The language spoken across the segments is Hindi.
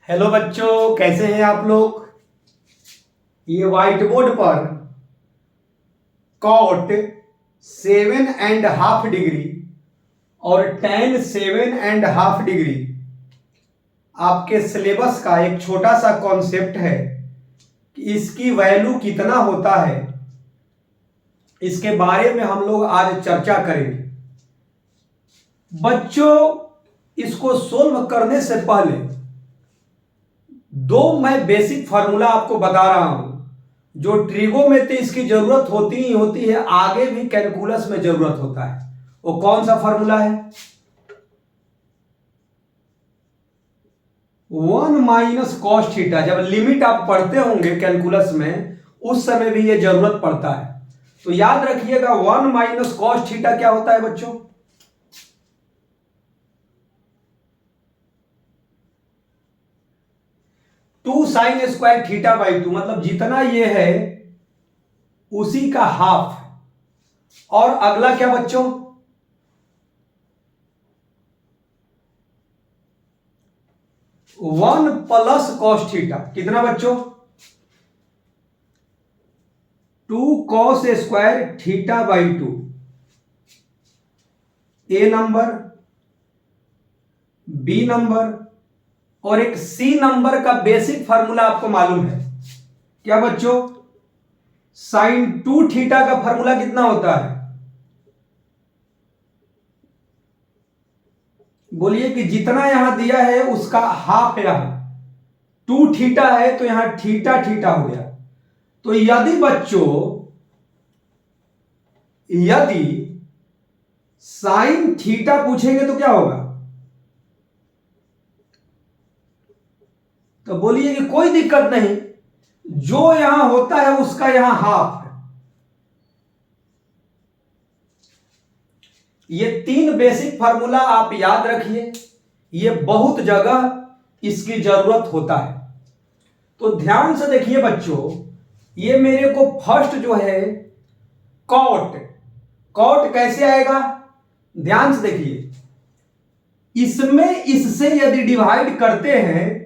हेलो बच्चों, कैसे हैं आप लोग। ये व्हाइट बोर्ड पर कॉट 7.5 डिग्री और tan 7.5 डिग्री आपके सिलेबस का एक छोटा सा कॉन्सेप्ट है कि इसकी वैल्यू कितना होता है, इसके बारे में हम लोग आज चर्चा करेंगे। बच्चों, इसको सोल्व करने से पहले दो मैं बेसिक फार्मूला आपको बता रहा हूं जो ट्रिगोमेट्री इसकी जरूरत होती ही होती है, आगे भी कैलकुलस में जरूरत होता है। वो कौन सा फार्मूला है? 1 माइनस कॉस थीटा। जब लिमिट आप पढ़ते होंगे कैलकुलस में, उस समय भी ये जरूरत पड़ता है। तो याद रखिएगा 1 माइनस कॉस थीटा क्या होता है बच्चों? 2 साइन स्क्वायर थीटा बाई 2, मतलब जितना ये है उसी का हाफ। और अगला क्या बच्चों? 1 प्लस कॉस थीटा। कितना बच्चों? 2 cos square theta by 2। A number, B number और एक सी नंबर का बेसिक फार्मूला आपको मालूम है क्या बच्चों? साइन 2 थीटा का फार्मूला कितना होता है? बोलिए कि जितना यहां दिया है उसका हाफ है। यहां 2 थीटा है तो यहां थीटा थीटा हो गया। तो यदि बच्चों, यदि साइन थीटा पूछेंगे तो क्या होगा? तो बोलिए कि कोई दिक्कत नहीं, जो यहां होता है उसका यहां हाफ है। ये 3 बेसिक फार्मूला आप याद रखिए, ये बहुत जगह इसकी जरूरत होता है। तो ध्यान से देखिए बच्चों, ये मेरे को फर्स्ट जो है कॉट, कॉट कैसे आएगा? ध्यान से देखिए, इसमें इससे यदि डिवाइड करते हैं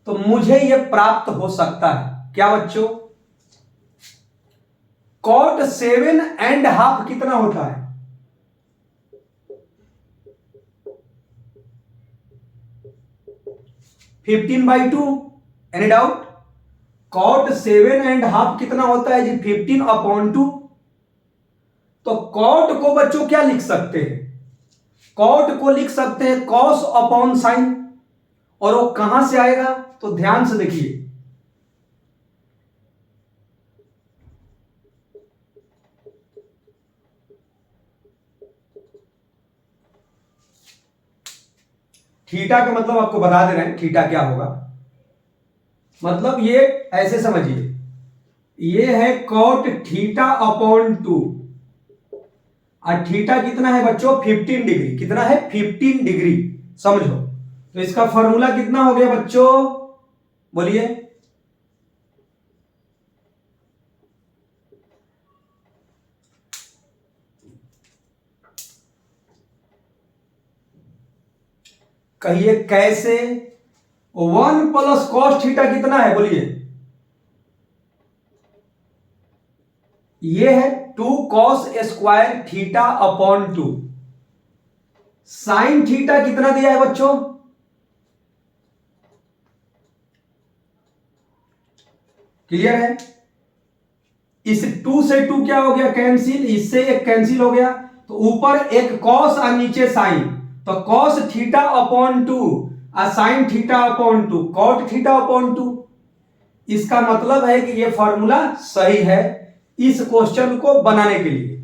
तो मुझे यह प्राप्त हो सकता है। क्या बच्चों? कॉट 7.5 कितना होता है? 15/2। Any doubt? कॉट 7.5 कितना होता है जी? 15/2। तो कॉट को बच्चों क्या लिख सकते हैं? कॉट को लिख सकते हैं कॉस अपॉन साइन। और वो कहां से आएगा? तो ध्यान से देखिए, थीटा का मतलब आपको बता दे रहे हैं थीटा क्या होगा। मतलब ये ऐसे समझिए, ये है कॉट थीटा अपॉन 2 और थीटा कितना है बच्चों? 15 डिग्री। कितना है? 15 डिग्री। समझो, तो इसका फॉर्मूला कितना हो गया बच्चों? बोलिए। कहिए कैसे? 1 प्लस कॉस थीटा कितना है? बोलिए। ये है 2 cos square theta upon 2। Sine theta कितना दिया है बच्चों? क्लियर है? इस 2 से 2 क्या हो गया? कैंसिल। इससे एक कैंसिल हो गया, तो ऊपर एक कॉस और नीचे साइन। तो कॉस थीटा अपॉन 2 और sine theta upon 2, cot theta upon 2। इसका मतलब है कि यह फॉर्मूला सही है इस क्वेश्चन को बनाने के लिए।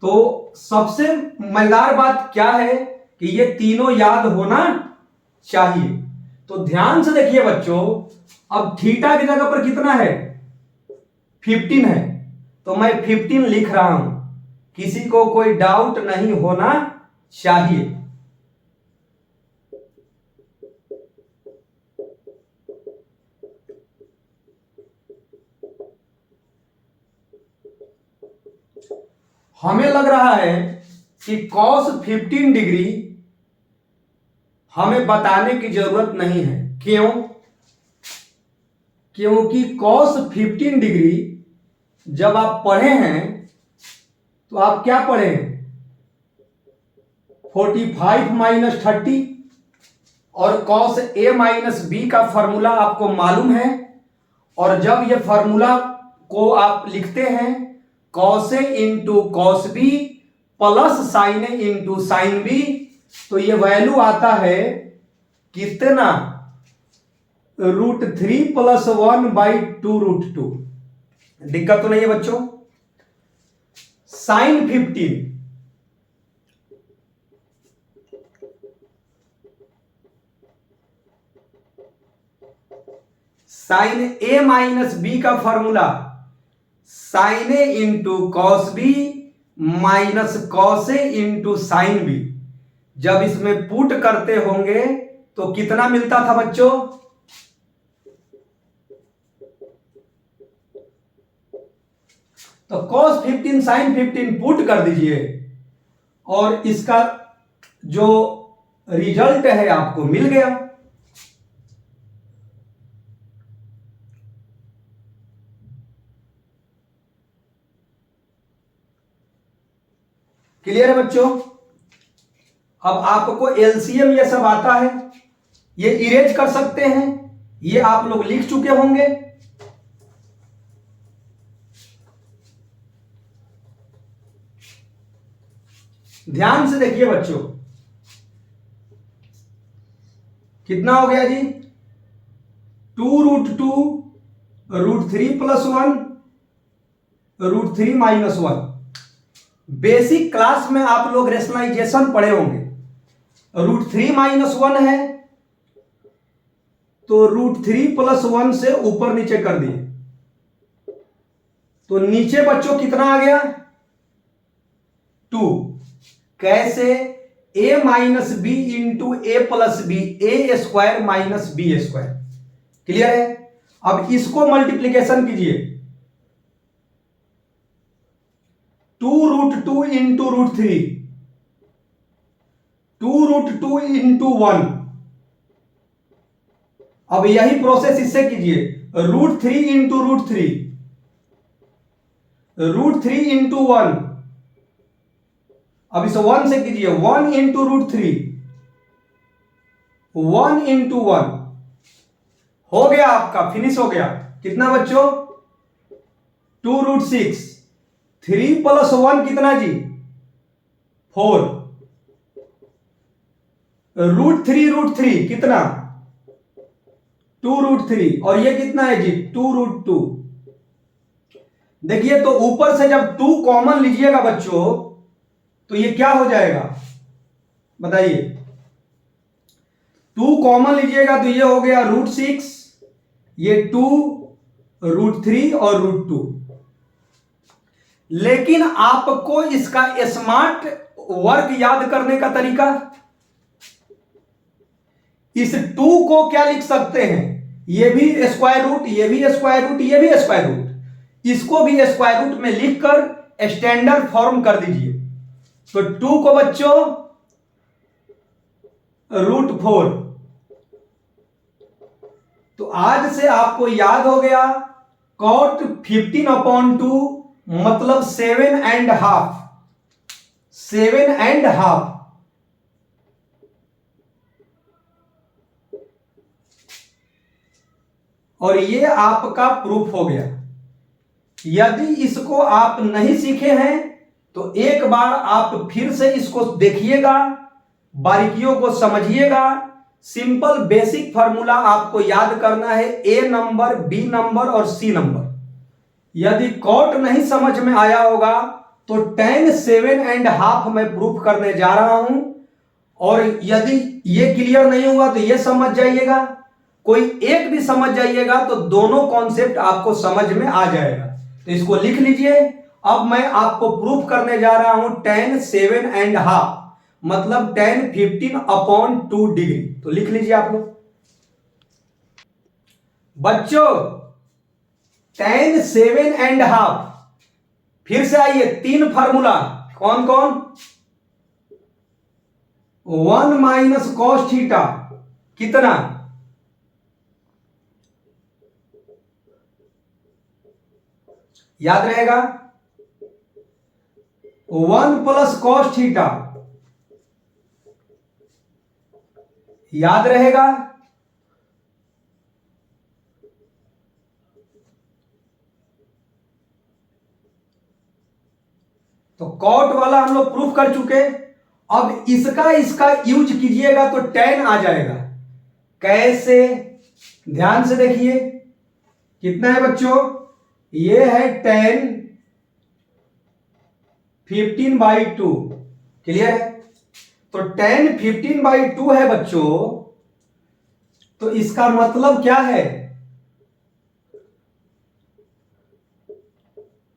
तो सबसे मजेदार बात क्या है कि ये तीनों याद होना चाहिए। तो ध्यान से देखिए बच्चों, अब थीटा की जगह पर कितना है? 15 है, तो मैं 15 लिख रहा हूं, किसी को कोई डाउट नहीं होना चाहिए। हमें लग रहा है कि cos 15 डिग्री हमें बताने की जरूरत नहीं है। क्यों? क्योंकि cos 15 डिग्री जब आप पढ़े हैं तो आप क्या पढ़े हैं, 45 माइनस 30, और cos a माइनस बी का फॉर्मूला आपको मालूम है। और जब ये फॉर्मूला को आप लिखते हैं cos a into cos B plus sine A into sine B, तो ये वैल्यू आता है कितना, √3 + 1/2√2। दिक्कत तो नहीं है बच्चों। Sine 15, sine A minus B का formula sine A into cos B minus cos A into sine B. जब इसमें पुट करते होंगे तो कितना मिलता था बच्चों, तो cos 15 sin 15 पुट कर दीजिए और इसका जो रिजल्ट है आपको मिल गया। क्लियर है बच्चों। अब आपको एलसीएम ये सब आता है, ये इरेज कर सकते हैं, ये आप लोग लिख चुके होंगे। ध्यान से देखिए बच्चों, कितना हो गया जी, 2√2 √3 + 1 √3 - 1। बेसिक क्लास में आप लोग रेशनलाइजेशन पढ़े होंगे। √3 - 1 है तो √3 + 1 से ऊपर नीचे कर दिए, तो नीचे बच्चों कितना आ गया, 2। कैसे, a minus B into A plus B, A square minus B square. Clear है। अब इसको मल्टीप्लीकेशन कीजिए, 2√2 इंटू √3, 2√2 इंटू 1। अब यही प्रोसेस इससे कीजिए, √3 इंटू √3, √3 इंटू 1। अब इसे 1 से कीजिए, 1 इंटू √3, 1 इंटू 1। हो गया आपका, फिनिश हो गया। कितना बच्चों, 2√6, 3 + 1 कितना जी, 4, √3 कितना, 2√3, और ये कितना है जी, 2√2। देखिए तो ऊपर से जब 2 कॉमन लीजिएगा बच्चों तो ये क्या हो जाएगा बताइए, 2 कॉमन लीजिएगा तो ये हो गया √6, ये 2, √3 और √2। लेकिन आपको इसका स्मार्ट वर्क याद करने का तरीका, इस 2 को क्या लिख सकते हैं, ये भी स्क्वायर रूट, ये भी स्क्वायर रूट, ये भी स्क्वायर रूट, इसको भी स्क्वायर रूट में लिखकर स्टैंडर्ड फॉर्म कर दीजिए। तो 2 को बच्चों √4। तो आज से आपको याद हो गया, cot 15/2 मतलब 7.5, 7.5। और ये आपका प्रूफ हो गया। यदि इसको आप नहीं सीखे हैं तो एक बार आप फिर से इसको देखिएगा, बारीकियों को समझिएगा। सिंपल बेसिक फार्मूला आपको याद करना है, ए नंबर, बी नंबर और सी नंबर। यदि कॉट नहीं समझ में आया होगा तो tan 7.5 मैं प्रूफ करने जा रहा हूं, और यदि ये क्लियर नहीं हुआ तो ये समझ जाइएगा, कोई एक भी समझ जाइएगा तो दोनों कॉन्सेप्ट आपको समझ में आ जाएगा। तो इसको लिख लीजिए। अब मैं आपको प्रूफ करने जा रहा हूं tan 7.5 मतलब tan 15/2 डिग्री। तो लिख लीजिए आप लोग बच्चों, tan 7.5। फिर से आइए, 3 फार्मूला, कौन कौन, 1 - cos थीटा कितना, याद रहेगा 1 प्लस कॉस थीटा, याद रहेगा। तो कॉट वाला हम लोग प्रूफ कर चुके। अब इसका यूज कीजिएगा तो tan आ जाएगा। कैसे? ध्यान से देखिए कितना है बच्चों, ये है tan 15/2, क्लियर है। तो tan 15/2 है बच्चों, तो इसका मतलब क्या है,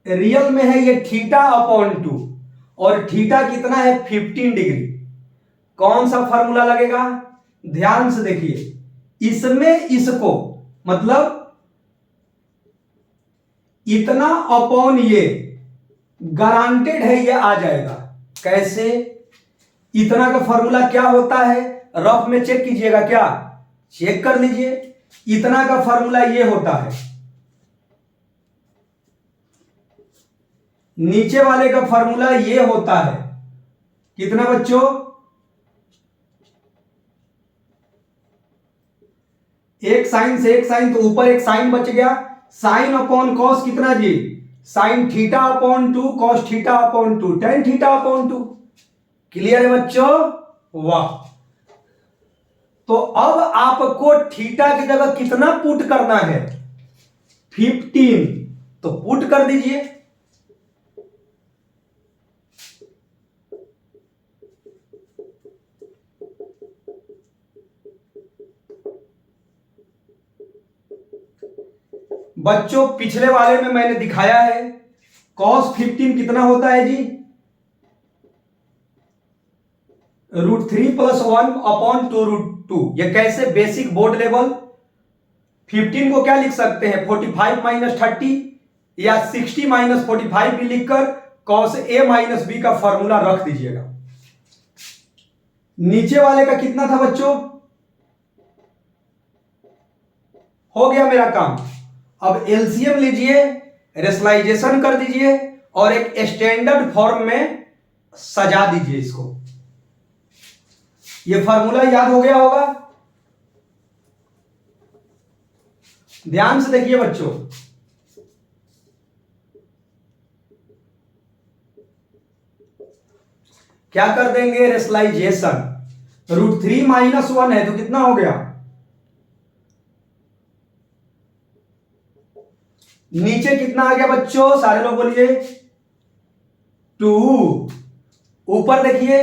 रियल में है ये θ/2 और थीटा कितना है 15 डिग्री। कौन सा फॉर्मूला लगेगा, ध्यान से देखिए, इसमें इसको मतलब इतना अपॉन ये गारंटेड है ये आ जाएगा। कैसे? इतना का फॉर्मूला क्या होता है, रफ में चेक कीजिएगा, क्या चेक कर लीजिए। इतना का फॉर्मूला ये होता है, नीचे वाले का फॉर्मूला ये होता है, कितना बच्चों, एक साइन से एक साइन, तो ऊपर एक साइन बच गया, साइन अपॉन कॉस कितना जी, साइन θ/2 कॉस θ/2 tan θ/2। क्लियर है बच्चों, वाह। तो अब आपको थीटा की जगह कितना पुट करना है, 15, तो पुट कर दीजिए। बच्चों पिछले वाले में मैंने दिखाया है cos 15 कितना होता है जी, √3 + 1/2√2। ये कैसे, बेसिक बोर्ड लेवल। 15 को क्या लिख सकते हैं, 45 - 30 या 60 - 45 भी लिखकर cos A - B का फॉर्मूला रख दीजिएगा। नीचे वाले का कितना था बच्चों, हो गया मेरा काम। अब एलसीएम लीजिए, रेशनलाइजेशन कर दीजिए और एक स्टैंडर्ड फॉर्म में सजा दीजिए इसको। ये फॉर्मूला याद हो गया होगा, ध्यान से देखिए बच्चों। क्या कर देंगे, रेशनलाइजेशन, √3 - 1 है तो कितना हो गया, नीचे कितना आ गया बच्चों, सारे लोग बोलिए 2, ऊपर देखिए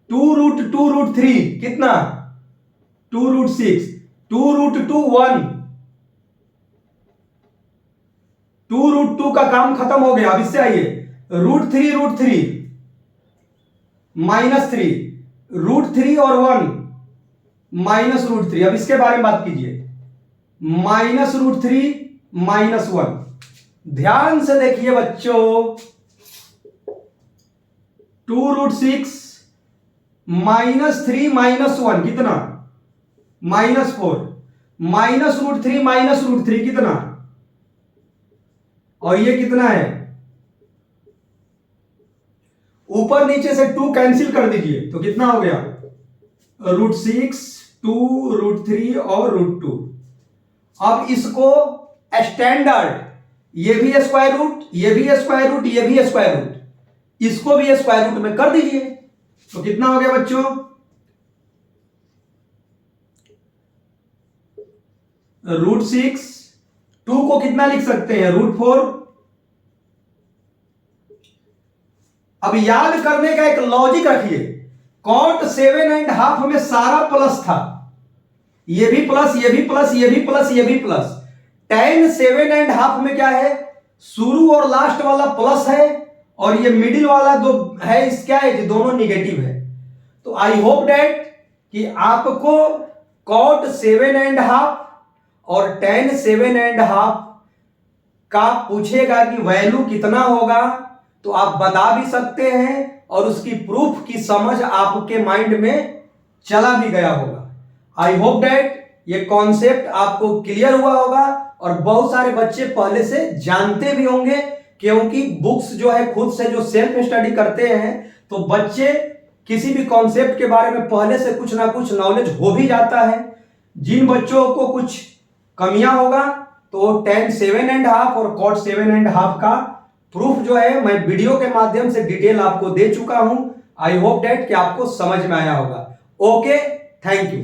2√2√3 कितना 2√6, 2√2 1, 2√2 का काम खत्म हो गया। अब इससे आइए √3√3 -3, √3 और 1 -√3। अब इसके बारे में बात कीजिए, -√3 -1। ध्यान से देखिए बच्चों, 2√6 -3 -1 कितना, -4, -√3 -√3 कितना, और ये कितना है, ऊपर नीचे से 2 कैंसिल कर दीजिए तो कितना हो गया, √6, 2, √3 और √2। अब इसको स्टैंडर्ड, ये भी स्क्वायर रूट, ये भी स्क्वायर रूट, ये भी स्क्वायर रूट, इसको भी स्क्वायर रूट में कर दीजिए तो कितना हो गया बच्चों, √6, 2 को कितना लिख सकते हैं, √4। अब याद करने का एक लॉजिक रखिए, cot 7.5 में सारा प्लस था, ये भी प्लस, ये भी प्लस, ये भी प्लस, ये भी प्लस। tan 7.5 में क्या है, शुरू और लास्ट वाला प्लस है और ये मिडिल वाला जो है इस क्या है, दोनों निगेटिव है। तो आई होप दैट कि आपको cot 7.5 और tan 7.5 का पूछेगा कि वैल्यू कितना होगा तो आप बता भी सकते हैं और उसकी प्रूफ की समझ आपके माइंड में चला भी गया होगा। आई होप दैट ये कॉन्सेप्ट आपको क्लियर हुआ होगा और बहुत सारे बच्चे पहले से जानते भी होंगे, क्योंकि बुक्स जो है खुद से जो सेल्फ स्टडी करते हैं तो बच्चे किसी भी कॉन्सेप्ट के बारे में पहले से कुछ ना कुछ नॉलेज हो भी जाता है। जिन बच्चों को कुछ कमियां होगा तो tan 7.5 और cot 7.5 का प्रूफ जो है मैं वीडियो के माध्यम से डिटेल आपको दे चुका हूं। आई होप डेट कि आपको समझ में आया होगा। Okay, thank you.